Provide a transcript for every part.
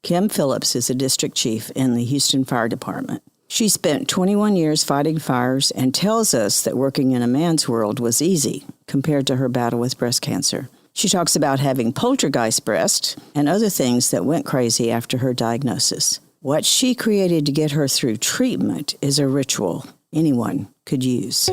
Kim Phillips is a district chief in the Houston Fire Department. She spent 21 years fighting fires and tells us that working in a man's world was easy compared to her battle with breast cancer. She talks about having poltergeist breast and other things that went crazy after her diagnosis. What she created to get her through treatment is a ritual anyone could use.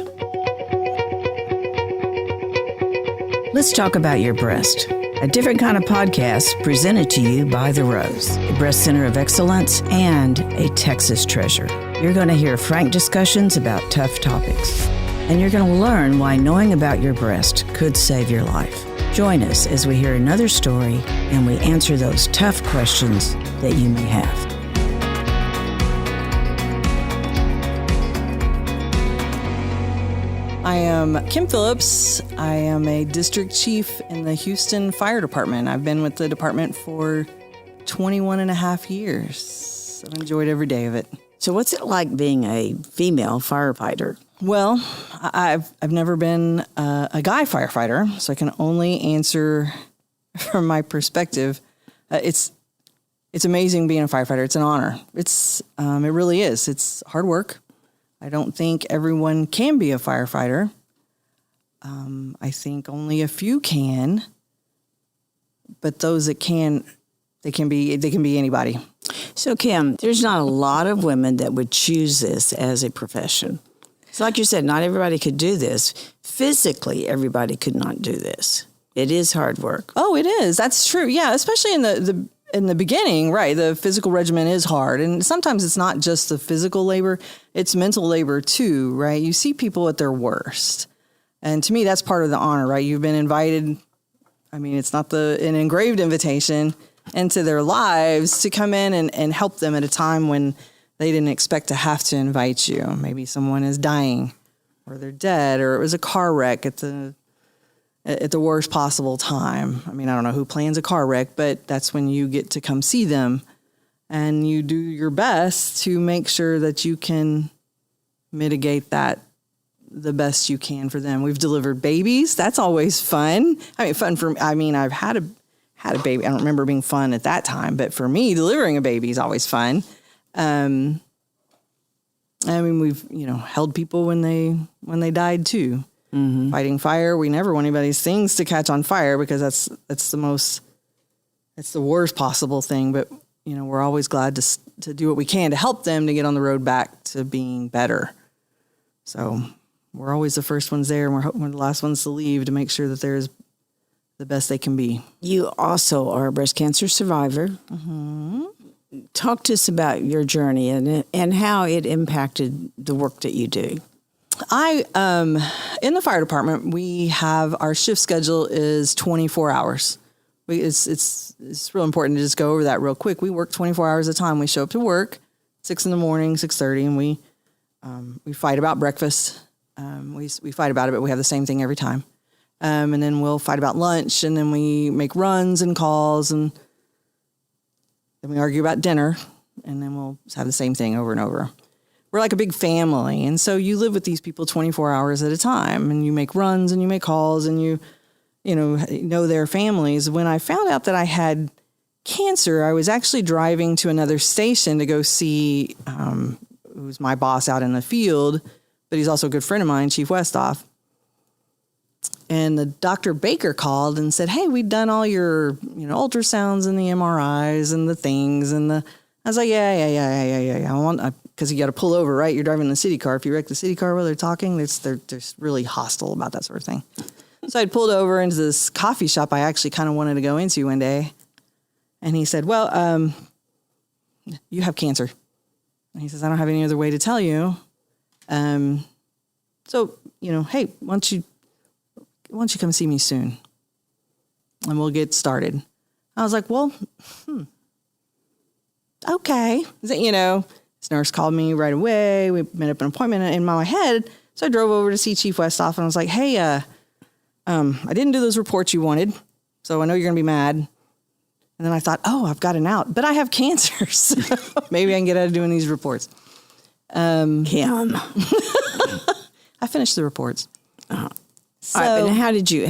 Let's talk about your breast. A different kind of podcast presented to you by The Rose, a breast center of excellence and a Texas treasure. You're going to hear frank discussions about tough topics, and you're going to learn why knowing about your breast could save your life. Join us as we hear another story and we answer those tough questions that you may have. I am Kim Phillips. I am a district chief in the Houston Fire Department. I've been with the department for 21 and a half years. I've enjoyed every day of it. So what's it like being a female firefighter? Well, I've never been a guy firefighter, so I can only answer from my perspective. It's amazing being a firefighter. It's an honor. It really is. It's hard work. I don't think everyone can be a firefighter. I think only a few can, but those that can, they can be anybody. So Kim, there's not a lot of women that would choose this as a profession. So like you said, not everybody could do this. Physically, everybody could not do this. It is hard work. Oh, it is. That's true. Yeah, especially in the beginning, right? The physical regimen is hard. And sometimes it's not just the physical labor, it's mental labor too, right? You see people at their worst. And to me, that's part of the honor, right? You've been invited. I mean, it's not an engraved invitation into their lives to come in and help them at a time when they didn't expect to have to invite you. Maybe someone is dying or they're dead or it was a car wreck at the worst possible time. I mean, I don't know who plans a car wreck, but that's when you get to come see them and you do your best to make sure that you can mitigate that the best you can for them. We've delivered babies. That's always fun. I've had a baby. I don't remember being fun at that time, but for me, delivering a baby is always fun. We've, held people when they died too. Mm-hmm. Fighting fire. We never want anybody's things to catch on fire because that's the worst possible thing. But, we're always glad to do what we can to help them to get on the road back to being better. So we're always the first ones there and we're the last ones to leave to make sure that they're the best they can be. You also are a breast cancer survivor. Mm-hmm. Talk to us about your journey and how it impacted the work that you do. In the fire department, we have our shift schedule is 24 hours. It's real important to just go over that real quick. We work 24 hours at a time. We show up to work 6 a.m, 6:30, and we fight about breakfast. We fight about it, but we have the same thing every time. And then we'll fight about lunch, and then we make runs and calls, and then we argue about dinner, and then we'll have the same thing over and over. We're like a big family, and so you live with these people 24 hours at a time, and you make runs, and you make calls, and you know their families. When I found out that I had cancer, I was actually driving to another station to go see who's my boss out in the field, but he's also a good friend of mine, Chief Westhoff. And the Dr. Baker called and said, "Hey, we've done all your, ultrasounds and the MRIs and the things." And I was like, yeah. I want, because you got to pull over, right? You're driving the city car. If you wreck the city car while they're talking, they're really hostile about that sort of thing. So I'd pulled over into this coffee shop I actually kind of wanted to go into one day. And he said, "Well, you have cancer." And he says, "I don't have any other way to tell you. So, hey, why don't you come see me soon and we'll get started." I was like, well, okay. This nurse called me right away. We made up an appointment in my head. So I drove over to see Chief Westhoff and I was like, "Hey, I didn't do those reports you wanted, so I know you're going to be mad." And then I thought, I've got an out, but I have cancer, so maybe I can get out of doing these reports. Kim. I finished the reports. So, and how did you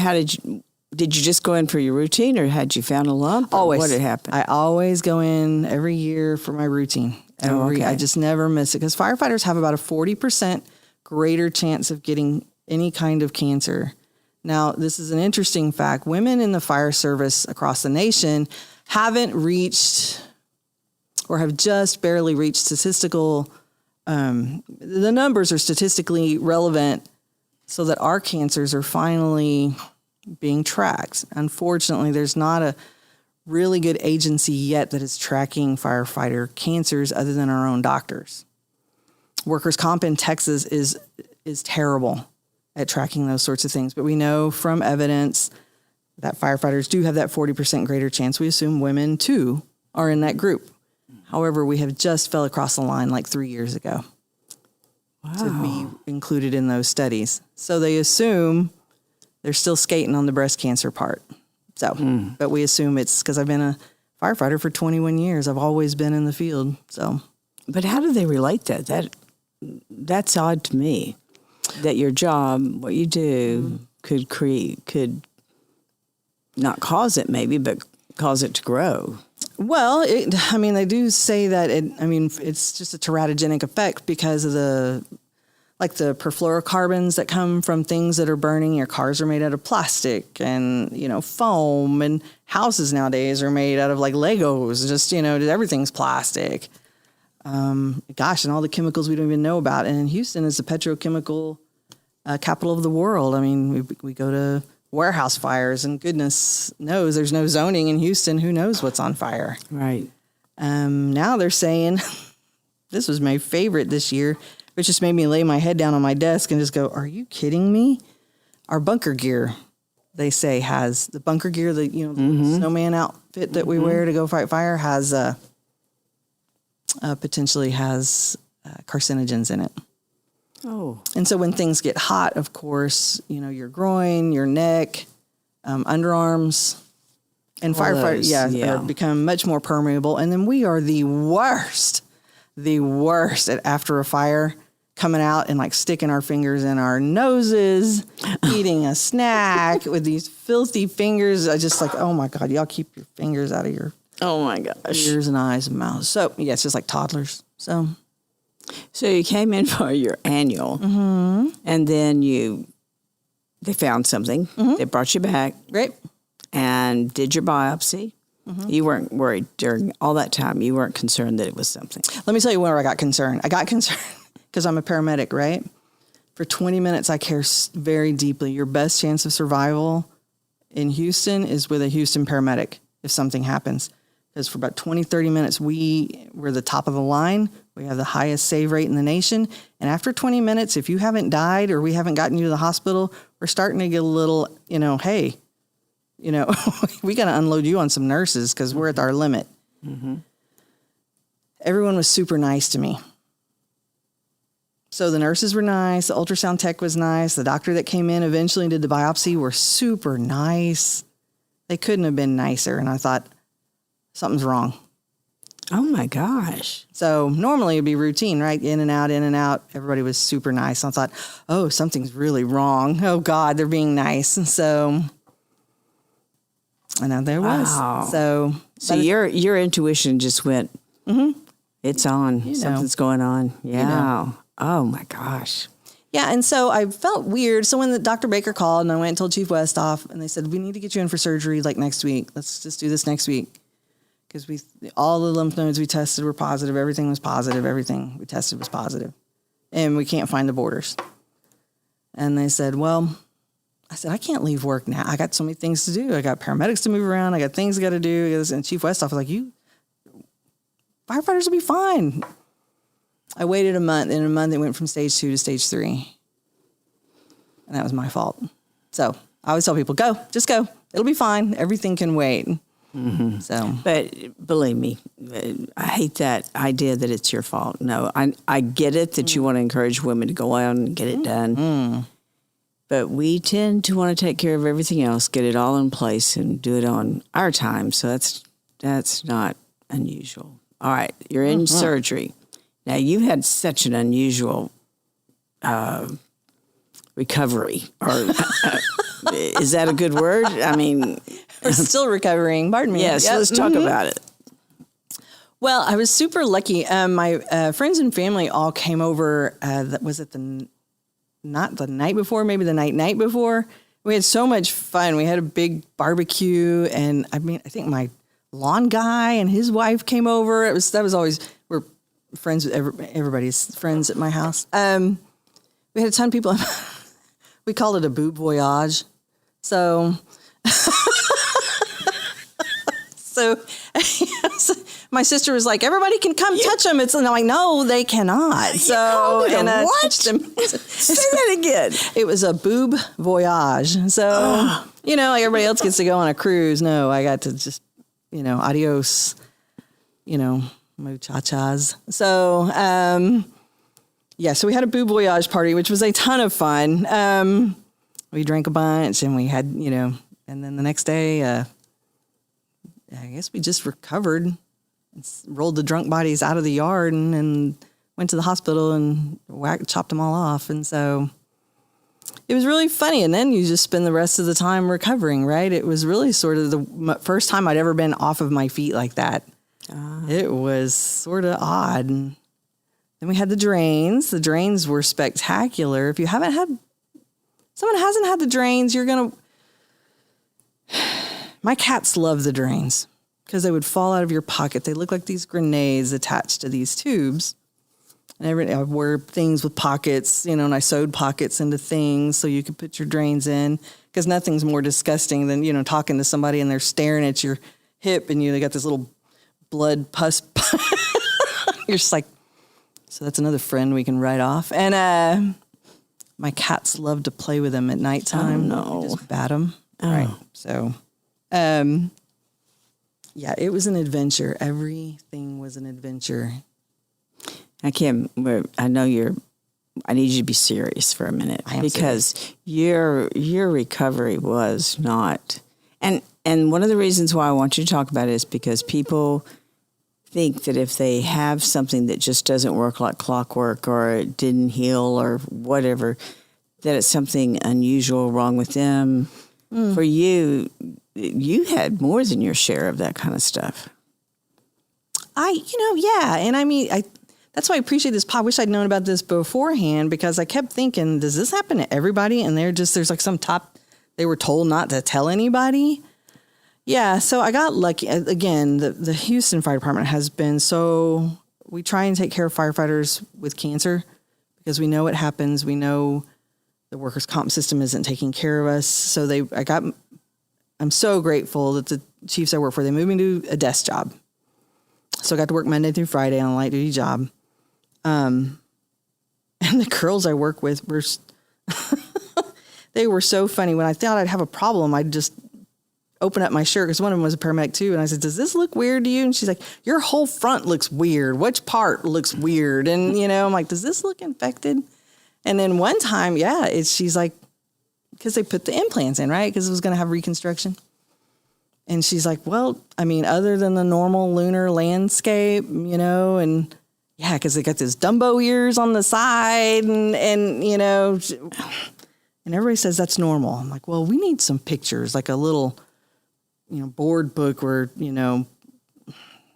did you just go in for your routine, or had you found a lump? Or Always. What had happened? I always go in every year for my routine. Okay. I just never miss it because firefighters have about a 40% greater chance of getting any kind of cancer. Now, this is an interesting fact. Women in the fire service across the nation haven't reached or have just barely reached statistical, the numbers are statistically relevant so that our cancers are finally being tracked. Unfortunately, there's not a really good agency yet that is tracking firefighter cancers other than our own doctors. Workers' comp in Texas is terrible at tracking those sorts of things. But we know from evidence that firefighters do have that 40% greater chance. We assume women, too, are in that group. However, we have just fell across the line like 3 years ago to be included in those studies. So they assume they're still skating on the breast cancer part. So, but we assume it's because I've been a firefighter for 21 years. I've always been in the field. So, But how do they relate that? That's odd to me. That your job, what you do, could not cause it maybe, but cause it to grow. well, they do say that it's just a teratogenic effect because of the perfluorocarbons that come from things that are burning. Your cars are made out of plastic and, foam, and houses nowadays are made out of like Legos, just, everything's plastic. And all the chemicals we don't even know about. And Houston is the petrochemical capital of the world. I mean, we go to warehouse fires, and goodness knows there's no zoning in Houston. Who knows what's on fire? Right. Now they're saying, this was my favorite this year, which just made me lay my head down on my desk and just go, are you kidding me? Our bunker gear, they say, has the bunker gear, the snowman outfit that we wear to go fight fire has potentially has carcinogens in it. Oh. And so when things get hot, of course, your groin, your neck, underarms, and firefighters, become much more permeable. And then we are the worst at after a fire, coming out and like sticking our fingers in our noses, eating a snack with these filthy fingers. I just like, oh my God, y'all keep your fingers out of your ears and eyes and mouths. So it's just like toddlers. So you came in for your annual, and then they found something. They brought you back, right, and did your biopsy. You weren't worried during all that time. You weren't concerned that it was something. Let me tell you where I got concerned. I got concerned because I'm a paramedic, right? For 20 minutes, I care very deeply. Your best chance of survival in Houston is with a Houston paramedic if something happens. Because for about 20, 30 minutes, we're the top of the line. We have the highest save rate in the nation. And after 20 minutes, if you haven't died or we haven't gotten you to the hospital, we're starting to get a little, hey, we got to unload you on some nurses because we're at our limit. Everyone was super nice to me. So the nurses were nice. The ultrasound tech was nice. The doctor that came in eventually did the biopsy were super nice. They couldn't have been nicer. And I thought, something's wrong. Oh my gosh. So normally it'd be routine, right? In and out, in and out. Everybody was super nice. I thought, oh, something's really wrong. Oh God, they're being nice. And so, and there was. Wow. So your intuition just went, it's on. Something's going on. Yeah. Oh my gosh. Yeah, and so I felt weird. So when the Dr. Baker called and I went and told Chief Westhoff, and they said, we need to get you in for surgery like next week. Let's just do this next week. Because all the lymph nodes we tested were positive. Everything was positive. Everything we tested was positive. And we can't find the borders. And they said, well, I said, I can't leave work now. I got so many things to do. I got paramedics to move around. I got things I got to do. And Chief Westhoff was like, firefighters will be fine. I waited a month. In a month, it went from stage 2 to stage 3. And that was my fault. So I always tell people, just go. It'll be fine. Everything can wait. So, but believe me, I hate that idea that it's your fault. No, I get it that you want to encourage women to go out and get it done. But we tend to want to take care of everything else, get it all in place, and do it on our time. So that's not unusual. All right, you're in surgery. Now, you had such an unusual recovery or Is that a good word? I mean, We're still recovering. Pardon me. yes, Yep. let's talk about it. Well, I was super lucky. My friends and family all came over. Was it not the night before, maybe the night before? We had so much fun. We had a big barbecue, and I think my lawn guy and his wife came over. That was always, we're friends with everybody's friends at my house. We had a ton of people. We called it a boob voyage. So my sister was like, everybody can come touch them. And I'm like, no, they cannot. So, and what? touched them. Say that again. It was a boob voyage. So, like everybody else gets to go on a cruise. No, I got to just, adios, muchachas. So, so we had a boob voyage party, which was a ton of fun. We drank a bunch and we had, and then the next day, I guess we just recovered, rolled the drunk bodies out of the yard and went to the hospital and chopped them all off. And so it was really funny. And then you just spend the rest of the time recovering, right? It was really sort of the first time I'd ever been off of my feet like that. It was sort of odd. And then we had the drains. The drains were spectacular. If someone hasn't had the drains, you're going to... My cats love the drains because they would fall out of your pocket. They look like these grenades attached to these tubes. And I wore things with pockets, and I sewed pockets into things so you could put your drains in, because nothing's more disgusting than, talking to somebody and they're staring at your hip and they got this little blood pus. You're just like, so that's another friend we can write off. And my cats love to play with them at nighttime. Oh, no. Just bat them. Oh. Right. So... it was an adventure. Everything was an adventure. Kim, I know I need you to be serious for a minute, because your recovery was not, and one of the reasons why I want you to talk about it is because people think that if they have something that just doesn't work like clockwork, or it didn't heal or whatever, that it's something unusual wrong with them. For you had more than your share of that kind of stuff. And I mean, that's why I appreciate this pod. I wish I'd known about this beforehand, because I kept thinking, does this happen to everybody? And there's like they were told not to tell anybody. Yeah. So I got lucky. Again, the Houston Fire Department has been we try and take care of firefighters with cancer, because we know it happens. We know the workers' comp system isn't taking care of us. So I'm so grateful that the chiefs I work for, they moved me to a desk job. So I got to work Monday through Friday on a light duty job. And the girls I work with they were so funny. When I thought I'd have a problem, I'd just open up my shirt, because one of them was a paramedic too. And I said, does this look weird to you? And she's like, your whole front looks weird. Which part looks weird? And, I'm like, does this look infected? And then one time, she's like, because they put the implants in, right? Because it was going to have reconstruction. And she's like, well, I mean, other than the normal lunar landscape, and because they got those Dumbo ears on the side and everybody says that's normal. I'm like, well, we need some pictures, like a little, board book where,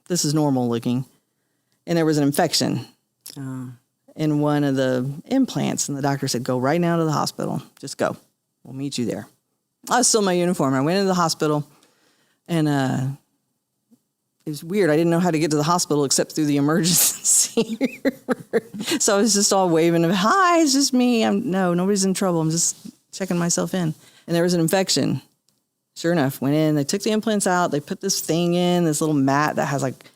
this is normal looking. And there was an infection. In one of the implants, and the doctor said, go right now to the hospital. Just go. We'll meet you there. I was still in my uniform. I went into the hospital, and it was weird. I didn't know how to get to the hospital except through the emergency. So I was just all waving, hi, it's just me. Nobody's in trouble. I'm just checking myself in. And there was an infection. Sure enough, went in, they took the implants out. They put this thing in, this little mat that has like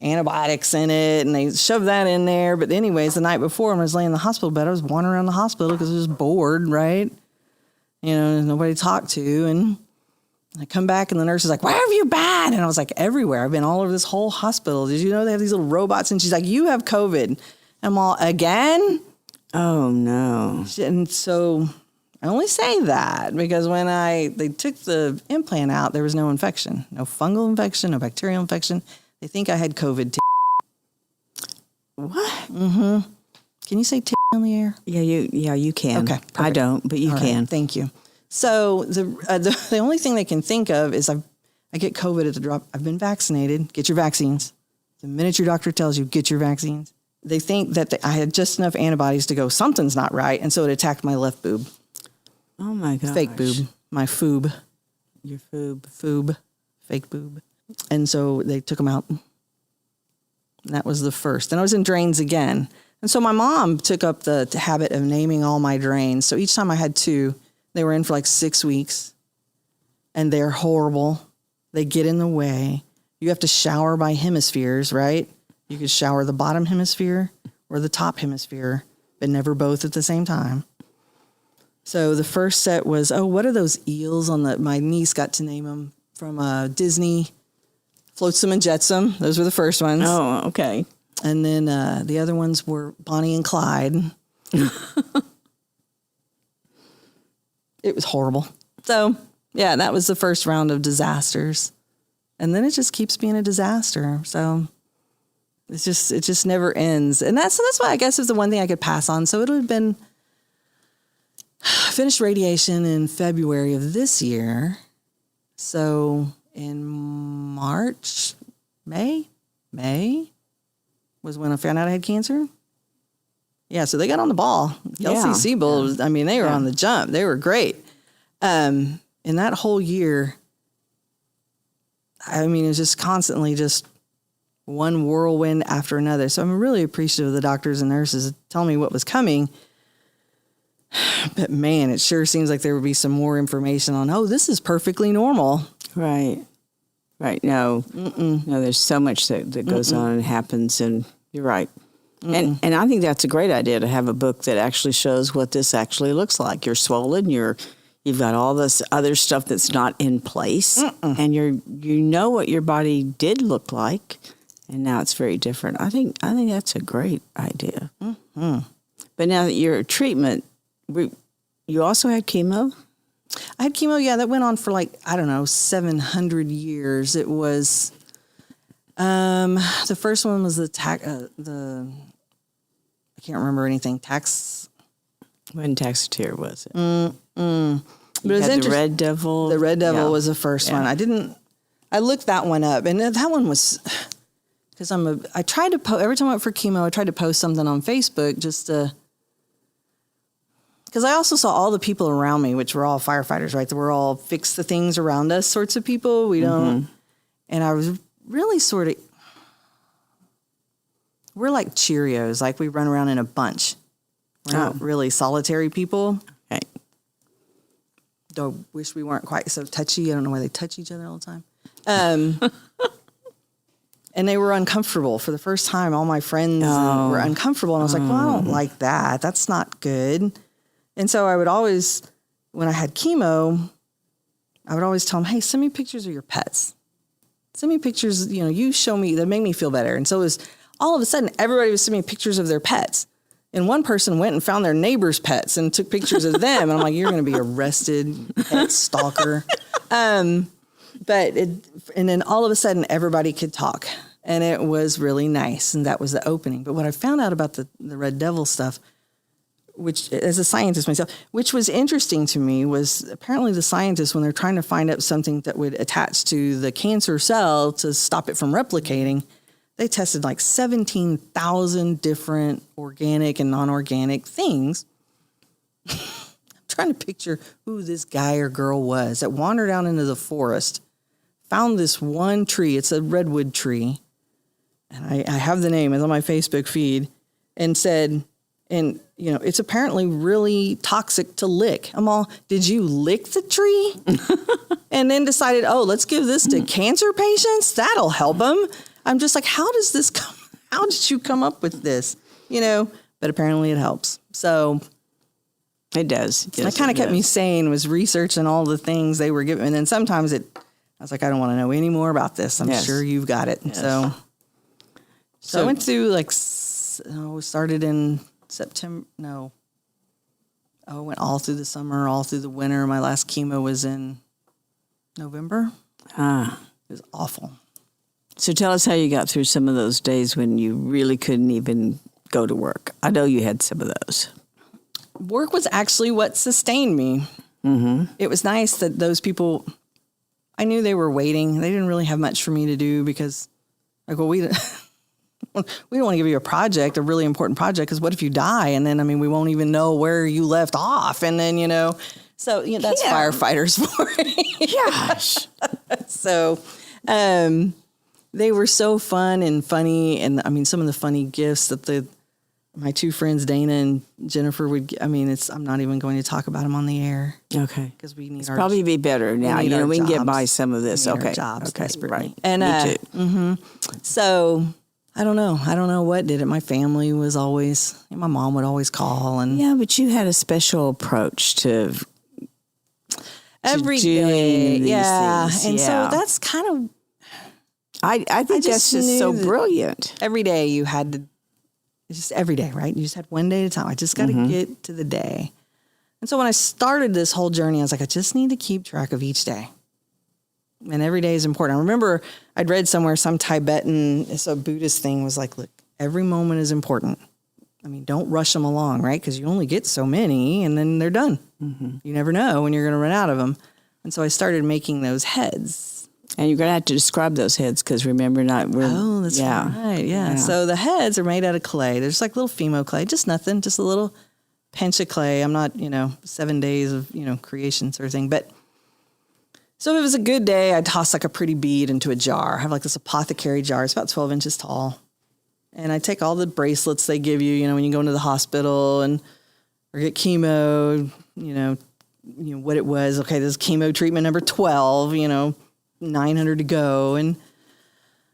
antibiotics in it, and they shoved that in there. But anyways, the night before, when I was laying in the hospital bed, I was wandering around the hospital because I was bored, right? There's nobody to talk to. And I come back, and the nurse is like, where have you been? And I was like, everywhere. I've been all over this whole hospital. Did you know they have these little robots? And she's like, you have COVID. I'm all, again? Oh, no. And so I only say that because when they took the implant out, there was no infection, no fungal infection, no bacterial infection. They think I had COVID. What? Mm-hmm. Can you say on the air? Yeah, you can. Okay, perfect. I don't, but you All can. right, thank you. So the only thing they can think of is I get COVID at the drop. I've been vaccinated. Get your vaccines. The minute your doctor tells you, get your vaccines. They think that I had just enough antibodies to go, something's not right. And so it attacked my left boob. Oh, my gosh. Fake boob. My foob. Your foob. Foob. Fake boob. And so they took them out. And that was the first. Then I was in drains again. And so my mom took up the habit of naming all my drains. So each time I had 2, they were in for like 6 weeks. And they're horrible. They get in the way. You have to shower by hemispheres, right? You could shower the bottom hemisphere or the top hemisphere, but never both at the same time. So the first set was, what are those eels on my niece got to name them from Disney, Flotsam and Jetsam. Those were the first ones. Oh, okay. And then the other ones were Bonnie and Clyde. It was horrible. So yeah, that was the first round of disasters. And then it just keeps being a disaster. So it just never ends. And that's why I guess is the one thing I could pass on. So it would have been finished radiation in February of this year. So in March, May was when I found out I had cancer. Yeah, so they got on the ball. Kelsey Siebel, they were on the jump. They were great. In that whole year, it was just constantly just one whirlwind after another. So I'm really appreciative of the doctors and nurses telling me what was coming. But man, it sure seems like there would be some more information on, this is perfectly normal. Right. No, there's so much that goes on and happens, and you're right. And I think that's a great idea to have a book that actually shows what this actually looks like. You're swollen, you've got all this other stuff that's not in place, and you know what your body did look like, and now it's very different. I think that's a great idea. Mm-hmm. But now that your treatment, you also had chemo? I had chemo, that went on for 700 years. It was, the first one was I can't remember anything, When Taxotere was it? But you had the Red Devil? The Red Devil was the first one. I looked that one up, and that one was, because I tried to every time I went for chemo, I tried to post something on Facebook just to, because I also saw all the people around me, which were all firefighters, right? They were all fix the things around us sorts of people. We don't, and I was really sort of, we're like Cheerios, like we run around in a bunch. We're not really solitary people. Okay. Though I wish we weren't quite so touchy. I don't know why they touch each other all the time. And they were uncomfortable for the first time. All my friends were uncomfortable. And I was like, well, I don't like that. That's not good. And so I would always, when I had chemo, I would always tell them, hey, send me pictures of your pets. Send me pictures, you show me, that make me feel better. And so it was all of a sudden, everybody was sending me pictures of their pets. And one person went and found their neighbor's pets and took pictures of them. And I'm like, you're going to be arrested, pet stalker. And then all of a sudden, everybody could talk. And it was really nice. And that was the opening. But what I found out about the Red Devil stuff, which as a scientist myself, which was interesting to me, was apparently the scientists, when they're trying to find out something that would attach to the cancer cell to stop it from replicating, they tested 17,000 different organic and non-organic things. I'm trying to picture who this guy or girl was that wandered out into the forest, found this one tree. It's a redwood tree. And I have the name. It's on my Facebook feed. And said, it's apparently really toxic to lick. I'm all, did you lick the tree? And then decided, let's give this to cancer patients. That'll help them. I'm just like, how did you come up with this? But apparently it helps. So it does. Yes, that kind of kept me sane, was researching all the things they were giving. And then sometimes I was like, I don't want to know any more about this. I'm sure you've got it. Yes. So I went through started in September. No. I went all through the summer, all through the winter. My last chemo was in November. It was awful. So tell us how you got through some of those days when you really couldn't even go to work. I know you had some of those. Work was actually what sustained me. it was nice that those people, I knew they were waiting. They didn't really have much for me to do because, like, well, we don't want to give you a project, a really important project, because what if you die? And then, I mean, we won't even know where you left off. And then, so that's firefighters for you. Gosh. So they were so fun and funny. And I mean, some of the funny gifts that my two friends, Dana and Jennifer, I'm not even going to talk about them on the air. Okay. Because we need probably be better now. We can get by some of this. Okay. Jobs okay. Desperately. Right. And, Me too. So I don't know what did it. My family was always, my mom would always call. And yeah, but you had a special approach to every doing day. these Yeah. things. And so that's kind of, I think that's just so brilliant. Every day you had to, just every day, right? You just had one day at a time. I just got to get to the day. And so when I started this whole journey, I was like, I just need to keep track of each day. And every day is important. I remember I'd read somewhere some Tibetan, it's a Buddhist thing, was like, look, every moment is important. I mean, don't rush them along, right? Because you only get so many and then they're done. You never know when you're going to run out of them. And so I started making those heads. And you're going to have to describe those heads because remember Oh, that's right. Yeah. So the heads are made out of clay. They're just like little Fimo clay, just nothing, just a little pinch of clay. I'm not, 7 days of, creation sort of thing. But so if it was a good day, I'd toss like a pretty bead into a jar. I have like this apothecary jar. It's about 12 inches tall. And I take all the bracelets they give you, when you go into the hospital or get chemo, what it was. Okay, this is chemo treatment number 12, 900 to go. And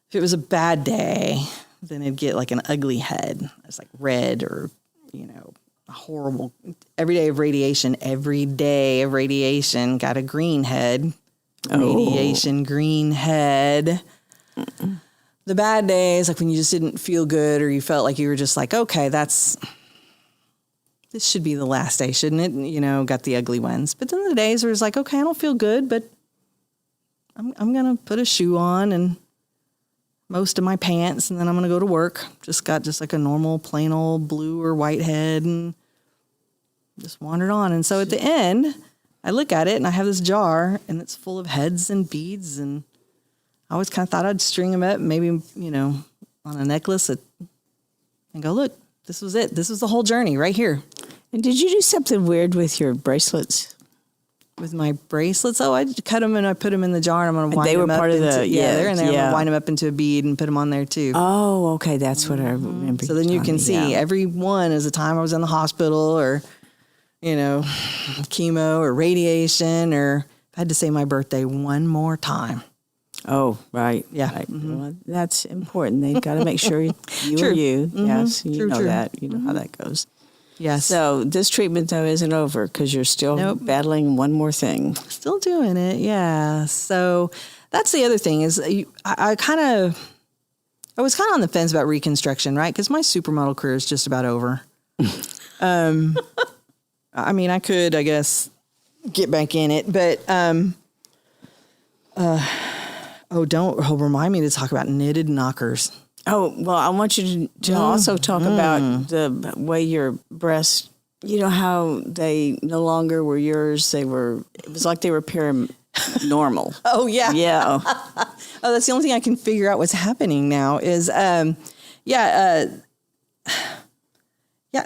if it was a bad day, then it'd get like an ugly head. It's like red or, a horrible, every day of radiation got a green head. Radiation green head. The bad days, like when you just didn't feel good or you felt like you were just like, okay, this should be the last day, shouldn't it? Got the ugly ones. But then the days where it's like, okay, I don't feel good, but I'm going to put a shoe on and most of my pants, and then I'm going to go to work. Just got just like a normal plain old blue or white head and just wandered on. And so at the end, I look at it and I have this jar and it's full of heads and beads. And I always kind of thought I'd string them up, maybe, on a necklace and go, look, this was it. This was the whole journey right here. And did you do something weird with your bracelets? With my bracelets? Oh, I cut them and I put them in the jar and I'm going to wind them up. They were part of they're in there. I'm going to wind them Yeah. up into a bead and put them on there too. Oh, okay. That's what I remember. So then you can see every one is the time I was in the hospital or, chemo or radiation, or I had to say my birthday one more time. Oh, right. Yeah. Right. Well, that's important. They've got to make sure you True. are you. Yes, you True, know true. that. You know how that goes. Yes. So this treatment, though, isn't over because you're still battling one more thing. Still doing it. Yeah. So that's the other thing is I was kind of on the fence about reconstruction, right? Because my supermodel career is just about over. I mean, I could, I guess, get back in it, but remind me to talk about knitted knockers. Oh, well, I want you to also talk about the way your breasts, how they no longer were yours. It was like they were paranormal. Oh, yeah. Yeah. Oh, that's the only thing I can figure out what's happening now is,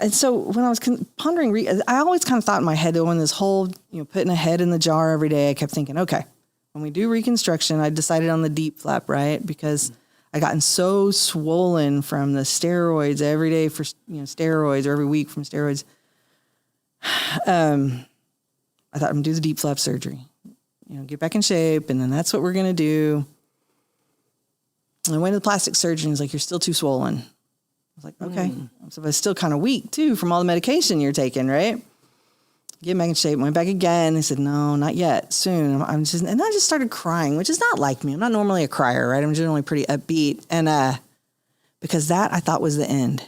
And so when I was pondering, I always kind of thought in my head that when this whole, putting a head in the jar every day, I kept thinking, okay, when we do reconstruction, I decided on the deep flap, right? Because I gotten so swollen from the steroids every day for, steroids or every week from steroids. I thought I'm going to do the deep flap surgery, get back in shape. And then that's what we're going to do. And I went to the plastic surgeon. He's like, you're still too swollen. I was like, okay. So I was still kind of weak too from all the medication you're taking, right? Get back in shape. Went back again. They said, no, not yet. Soon. And I just started crying, which is not like me. I'm not normally a crier, right? I'm generally pretty upbeat. And because that I thought was the end.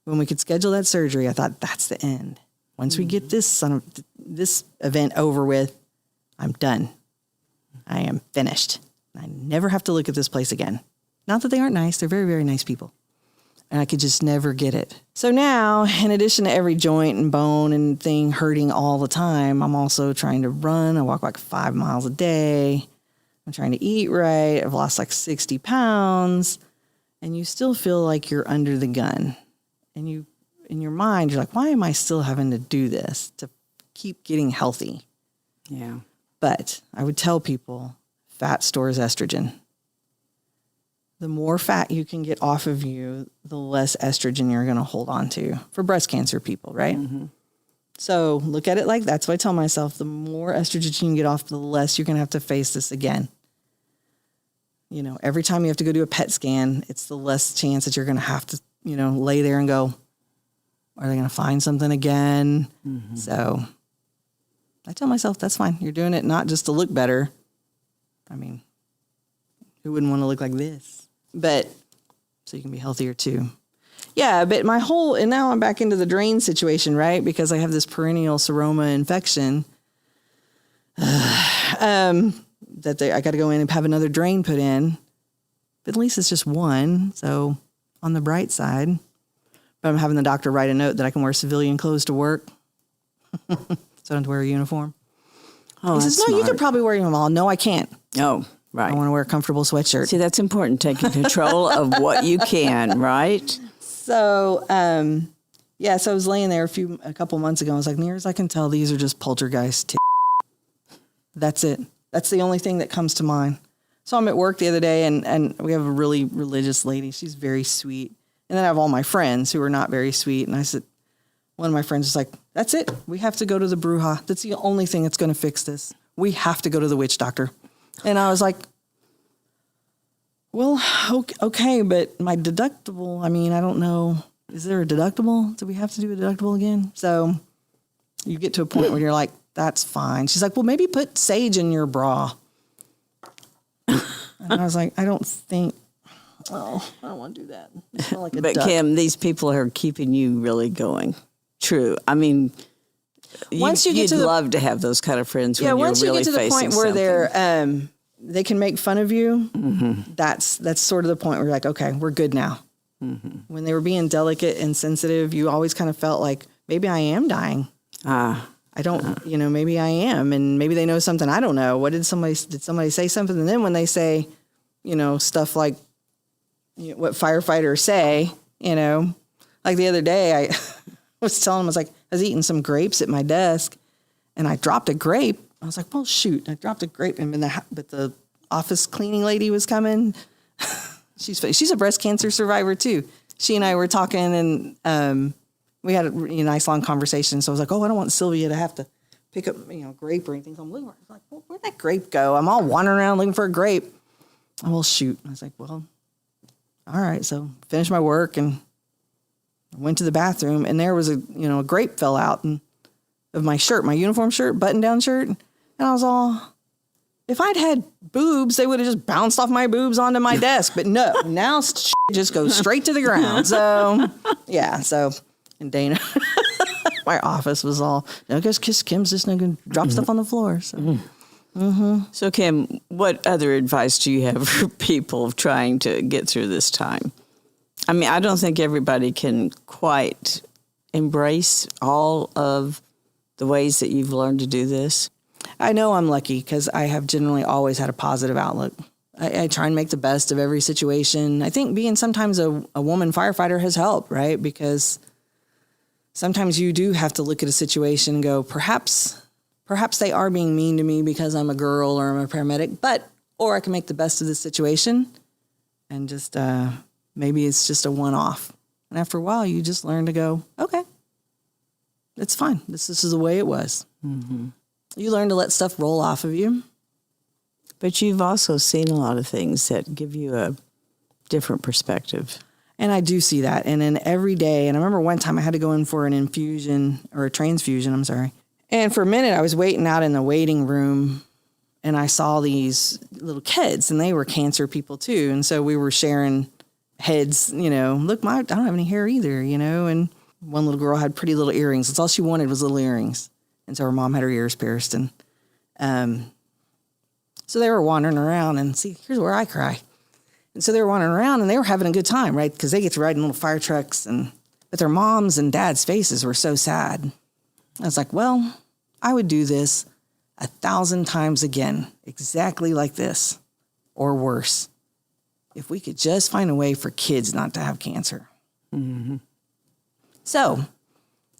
When we could schedule that surgery, I thought that's the end. Once we get this event over with, I'm done. I am finished. I never have to look at this place again. Not that they aren't nice. They're very, very nice people. and I could just never get it. So now, in addition to every joint and bone and thing hurting all the time, I'm also trying to run. I walk like 5 miles a day. I'm trying to eat right. I've lost like 60 pounds. And you still feel like you're under the gun. And you, in your mind, you're like, why am I still having to do this to keep getting healthy? Yeah. But I would tell people, fat stores estrogen. The more fat you can get off of you, the less estrogen you're going to hold on to for breast cancer people, right? Mm-hmm. So look at it like that's what I tell myself. The more estrogen you can get off, the less you're going to have to face this again. You know, every time you have to go do a PET scan, it's the less chance that you're going to have to, you know, lay there and go, are they going to find something again? Mm-hmm. So I tell myself, that's fine. You're doing it not just to look better. I mean, who wouldn't want to look like this? But so you can be healthier too. Yeah, but and now I'm back into the drain situation, right? Because I have this perennial seroma infection. I got to go in and have another drain put in. But at least it's just one. So on the bright side, but I'm having the doctor write a note that I can wear civilian clothes to work. So I don't have to wear a uniform. Oh, he says, no, smart. You could probably wear them all. No, I can't. Oh, right. I want to wear a comfortable sweatshirt. See, that's important, taking control of what you can, right? So, so I was laying there a couple months ago. I was like, near as I can tell, these are just poltergeist. That's it. That's the only thing that comes to mind. So I'm at work the other day, and we have a really religious lady. She's very sweet. And then I have all my friends who are not very sweet. And I said, one of my friends was like, that's it. We have to go to the bruja. That's the only thing that's going to fix this. We have to go to the witch doctor. And I was like, well, okay, but my deductible, I mean, I don't know. Is there a deductible? Do we have to do a deductible again? So you get to a point where you're like, that's fine. She's like, well, maybe put sage in your bra. And I was like, I don't want to do that. Like but duck. Kim, these people are keeping you really going. True. I mean, you'd love to have those kind of friends. Yeah, once you really get to the point where they can make fun of you, mm-hmm. that's sort of the point where you're like, okay, we're good now. Mm-hmm. When they were being delicate and sensitive, you always kind of felt like maybe I am dying. I don't, maybe I am, and maybe they know something I don't know. Did somebody say something? And then when they say, stuff like what firefighters say, like the other day, I was telling them, I was eating some grapes at my desk, and I dropped a grape. I was like, well, shoot, I dropped a grape, but the office cleaning lady was coming. She's a breast cancer survivor too. She and I were talking, and we had a nice long conversation. So I was like, oh, I don't want Sylvia to have to pick up, grape or anything. So I'm looking, like, well, where'd that grape go? I'm all wandering around looking for a grape. Oh, well, shoot. I was like, well, all right. So finished my work and went to the bathroom, and there was a grape fell out of my shirt, my uniform shirt, button-down shirt. And I was all, if I'd had boobs, they would have just bounced off my boobs onto my desk. But no, now shit just goes straight to the ground. So, yeah. So, and Dana, my office was all, no, because Kim's just not going to drop stuff on the floor. So. Mm-hmm. So, Kim, what other advice do you have for people trying to get through this time? I mean, I don't think everybody can quite embrace all of the ways that you've learned to do this. I know I'm lucky because I have generally always had a positive outlook. I try and make the best of every situation. I think being sometimes a woman firefighter has helped, right? Because sometimes you do have to look at a situation and go, perhaps they are being mean to me because I'm a girl or I'm a paramedic, or I can make the best of this situation and just, maybe it's just a one-off. And after a while, you just learn to go, okay, it's fine. This is the way it was. Mm-hmm. You learn to let stuff roll off of you. But you've also seen a lot of things that give you a different perspective. And I do see that. And then every day, and I remember one time I had to go in for an infusion or a transfusion, I'm sorry. And for a minute, I was waiting out in the waiting room, and I saw these little kids, and they were cancer people too. And so we were sharing heads, look, I don't have any hair either, and one little girl had pretty little earrings. That's all she wanted was little earrings. And so her mom had her ears pierced. And so they were wandering around, and see, here's where I cry. And so they were wandering around and they were having a good time, right? Because they get to ride in little fire trucks, but their moms and dads' faces were so sad. I was like, well, I would do this 1,000 times again, exactly like this, or worse, if we could just find a way for kids not to have cancer. Mm-hmm. So,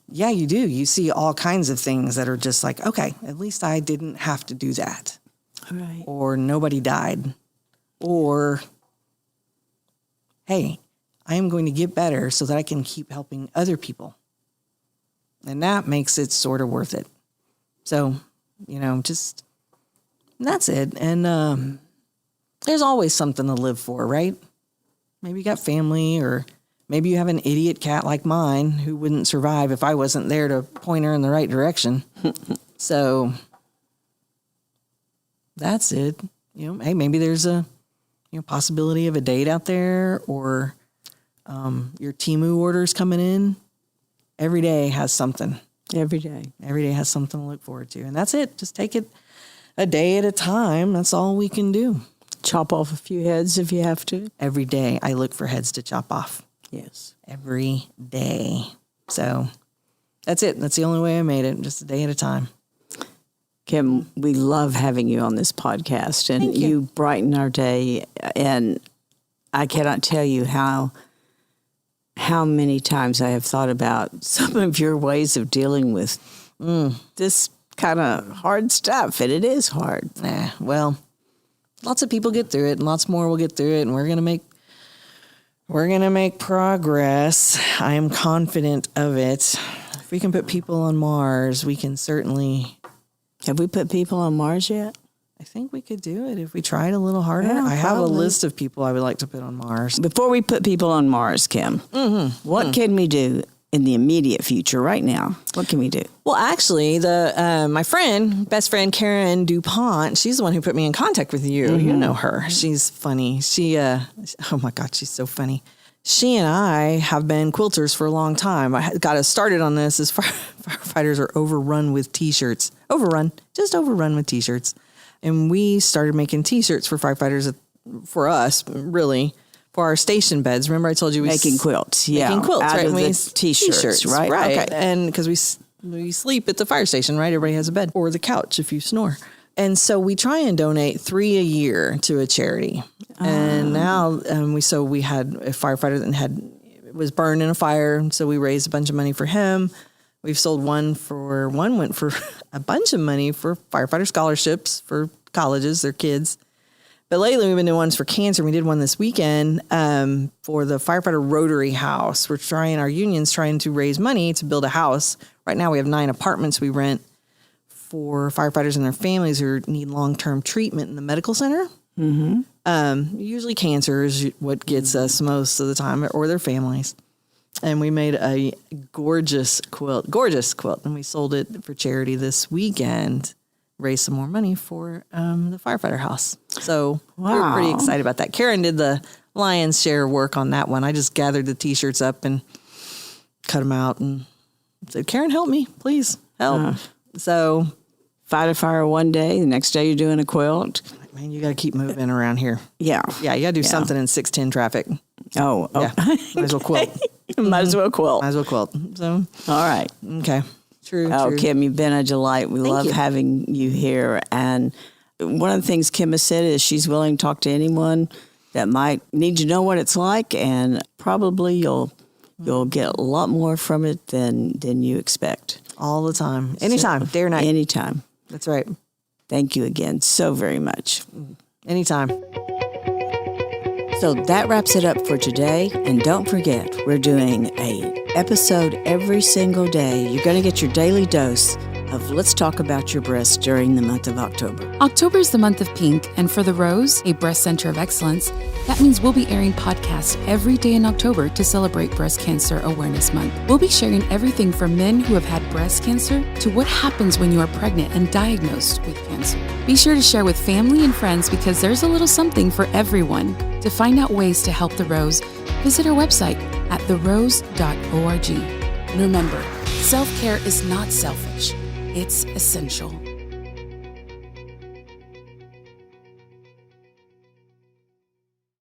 yeah, you do. You see all kinds of things that are just like, okay, at least I didn't have to do that. Right. Or nobody died. Or, hey, I am going to get better so that I can keep helping other people. And that makes it sort of worth it. So, just that's it. And there's always something to live for, right? Maybe you got family, or maybe you have an idiot cat like mine who wouldn't survive if I wasn't there to point her in the right direction. So that's it. Hey, maybe there's a possibility of a date out there, or your Temu orders coming in. Every day has something. Every day. Every day has something to look forward to. And that's it. Just take it a day at a time. That's all we can do. Chop off a few heads if you have to. Every day I look for heads to chop off. Yes. Every day. So that's it. That's the only way I made it. Just a day at a time. Kim, we love having you on this podcast, and you brighten our day. And I cannot tell you how many times I have thought about some of your ways of dealing with this kind of hard stuff. And it is hard. Well, lots of people get through it, and lots more will get through it, and we're going to make progress. I am confident of it. If we can put people on Mars, we can certainly. Have we put people on Mars yet? I think we could do it if we tried a little harder. Yeah, I have a probably. list of people I would like to put on Mars. Before we put people on Mars, Kim, what can we do in the immediate future right now? What can we do? Well, actually, my best friend, Karen DuPont, she's the one who put me in contact with you. You know her. She's funny. Oh my God, she's so funny. She and I have been quilters for a long time. I got us started on this as firefighters are overrun with T-shirts. Just overrun with T-shirts. And we started making T-shirts for firefighters, for us, really, for our station beds. Remember I told you Making quilts, yeah. Making quilts, out right? of the T-shirts, right? Right. Okay. And because we sleep at the fire station, right? Everybody has a bed, or the couch if you snore. And so we try and donate 3 a year to a charity. And now we had a firefighter that was burned in a fire. So we raised a bunch of money for him. We've sold one went for a bunch of money for firefighter scholarships for colleges, their kids. But lately we've been doing ones for cancer. We did one this weekend for the firefighter Rotary House. Our union's trying to raise money to build a house. Right now we have 9 apartments we rent for firefighters and their families who need long-term treatment in the medical center. Mm-hmm. Usually cancer is what gets us most of the time, or their families. And we made a gorgeous quilt, and we sold it for charity this weekend, raised some more money for the firefighter house. So we're pretty excited about that. Karen did the lion's share work on that one. I just gathered the T-shirts up and cut them out and said, Karen, help me, please, help. So fight a fire one day, the next day you're doing a quilt. Man, you got to keep moving around here. Yeah. Yeah, you got to do something in 610 traffic. Oh. Yeah, might as well quilt. Might as well quilt. Might as well quilt. So, all right. Okay. True. Kim, you've been a delight. We love you. having you here. And one of the things Kim has said is she's willing to talk to anyone that might need to know what it's like, and probably you'll get a lot more from it than you expect. All the time. Anytime. Day or night. Anytime. That's right. Thank you again so very much. Anytime. So that wraps it up for today. And don't forget, we're doing an episode every single day. You're going to get your daily dose of Let's Talk About Your Breasts during the month of October. October is the month of pink, and for The Rose, a breast center of excellence, that means we'll be airing podcasts every day in October to celebrate Breast Cancer Awareness Month. We'll be sharing everything from men who have had breast cancer to what happens when you are pregnant and diagnosed with cancer. Be sure to share with family and friends because there's a little something for everyone. To find out ways to help The Rose, visit our website at therose.org. And remember, self-care is not selfish, it's essential.